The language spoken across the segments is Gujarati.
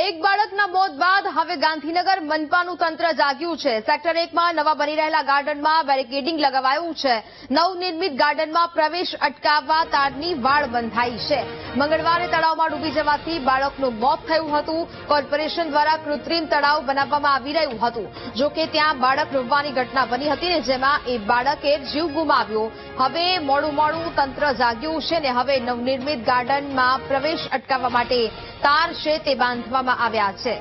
એક બાળકના મોત બાદ હવે ગાંધીનગર મનપાનું તંત્ર જાગ્યું છે। સેક્ટર 1માં નવા બની રહેલા ગાર્ડનમાં બેરિકેડિંગ લગાવાયું છે। નવનિર્મિત ગાર્ડનમાં પ્રવેશ અટકાવવા તારની વાડ બંધાઈ છે। મંગળવારે તળાવમાં ડૂબી જવાથી બાળકનું મોત થયું હતું। કોર્પોરેશન દ્વારા કૃત્રિમ તળાવ બનાવવામાં આવી રહ્યું હતું। જો કે ત્યાં બાળક ડૂબવાની ઘટના બની હતી ને જેમાં એ બાળકે જીવ ગુમાવ્યો। હવે મોડું તંત્ર જાગ્યું છે ને હવે નવનિર્મિત ગાર્ડનમાં પ્રવેશ અટકાવવા માટે તાર છે તે બાંધવામાં આવ્યા છે।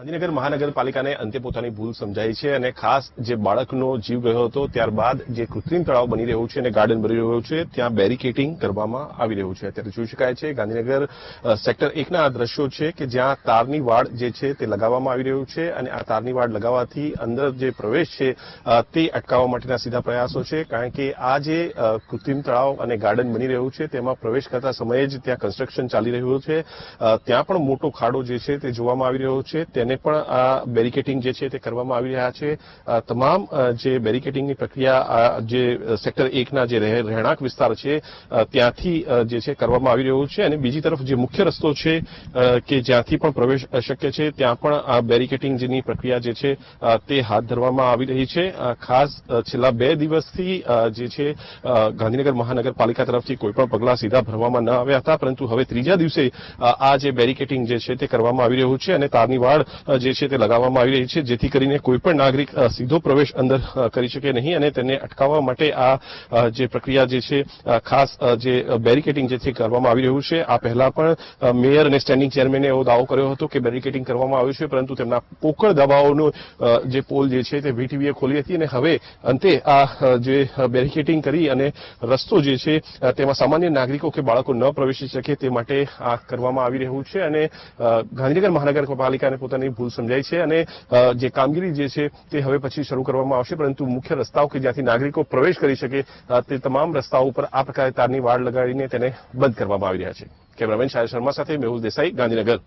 ગાંધીનગર મહાનગરપાલિકાને અંતે પોતાની ભૂલ સમજાઈ છે અને ખાસ જે બાળકનો જીવ ગયો હતો ત્યારબાદ જે કૃત્રિમ તળાવ બની રહ્યું છે અને ગાર્ડન બની રહ્યું છે ત્યાં બેરિકેડિંગ કરવામાં આવી રહ્યું છે। અત્યારે જોઈ શકાય છે ગાંધીનગર સેક્ટર 1ના આ દ્રશ્યો છે કે જ્યાં તારની વાડ જે છે તે લગાવવામાં આવી રહ્યું છે અને આ તારની વાડ લગાવવાથી અંદર જે પ્રવેશ છે તે અટકાવવા માટેના સીધા પ્રયાસો છે। કારણ કે આ જે કૃત્રિમ તળાવ અને ગાર્ડન બની રહ્યું છે તેમાં પ્રવેશ કરતા સમયે જ ત્યાં કન્સ્ટ્રક્શન ચાલી રહ્યું છે। ત્યાં પણ મોટો ખાડો જે છે તે જોવામાં આવી રહ્યો છે। તેને પણ આ બેરિકેડિંગ જે છે તે કરવામાં આવી રહ્યા છે। તમામ જે બેરિકેડિંગની પ્રક્રિયા જે સેક્ટર 1ના જે રહેણાંક વિસ્તાર છે ત્યાંથી જે છે કરવામાં આવી રહ્યું છે અને બીજી તરફ જે મુખ્ય રસ્તો છે કે જ્યાંથી પણ પ્રવેશ શક્ય છે ત્યાં પણ આ બેરિકેડિંગની પ્રક્રિયા જે છે તે હાથ ધરવામાં આવી રહી છે। ખાસ છેલ્લા 2 દિવસથી જે છે ગાંધીનગર મહાનગરપાલિકા તરફથી કોઈ પણ પગલાં સીધા ભરવામાં ન આવ્યા હતા, પરંતુ હવે ત્રીજા દિવસે આ જે બેરિકેડિંગ જે છે તે કરવામાં આવી રહ્યું છે અને તારની વાડ જે છે તે લગાવવામાં આવી રહી છે જેથી કરીને કોઈ પણ નાગરિક સીધો પ્રવેશ અંદર કરી શકે નહીં અને તેને અટકાવવા માટે આ જે પ્રક્રિયા જે છે ખાસ જે બેરિકેડિંગ જે છે કરવામાં આવી રહ્યું છે। આ પહેલા પણ મેયર અને સ્ટેન્ડિંગ ચેરમેને એવો દાવો કર્યો હતો કે બેરિકેડિંગ કરવામાં આવ્યું છે, પરંતુ તેમના પોકળ દબાવોનો જે પોલ જે છે તે વીટીવીએ ખોલી હતી અને હવે અંતે આ જે બેરિકેડિંગ કરી અને રસ્તો જે છે તેમાં સામાન્ય નાગરિકો કે બાળકો ન પ્રવેશી શકે તે માટે આ કરવામાં આવી રહ્યું છે અને ગાંધીનગર મહાનગરપાલિકાને પોતાની ભૂલ સમજાઈ છે અને જે કામગીરી જે છે તે હવે પછી શરૂ કરવામાં આવશે, પરંતુ મુખ્ય રસ્તાઓ કે જ્યાંથી નાગરિકો પ્રવેશ કરી શકે તે તમામ રસ્તાઓ ઉપર આ પ્રકારે તારની વાડ લગાડીને તેને બંધ કરવામાં આવી રહ્યા છે। કેમેરામેન શાયર શર્મા સાથે મેહુલ દેસાઈ, ગાંધીનગર।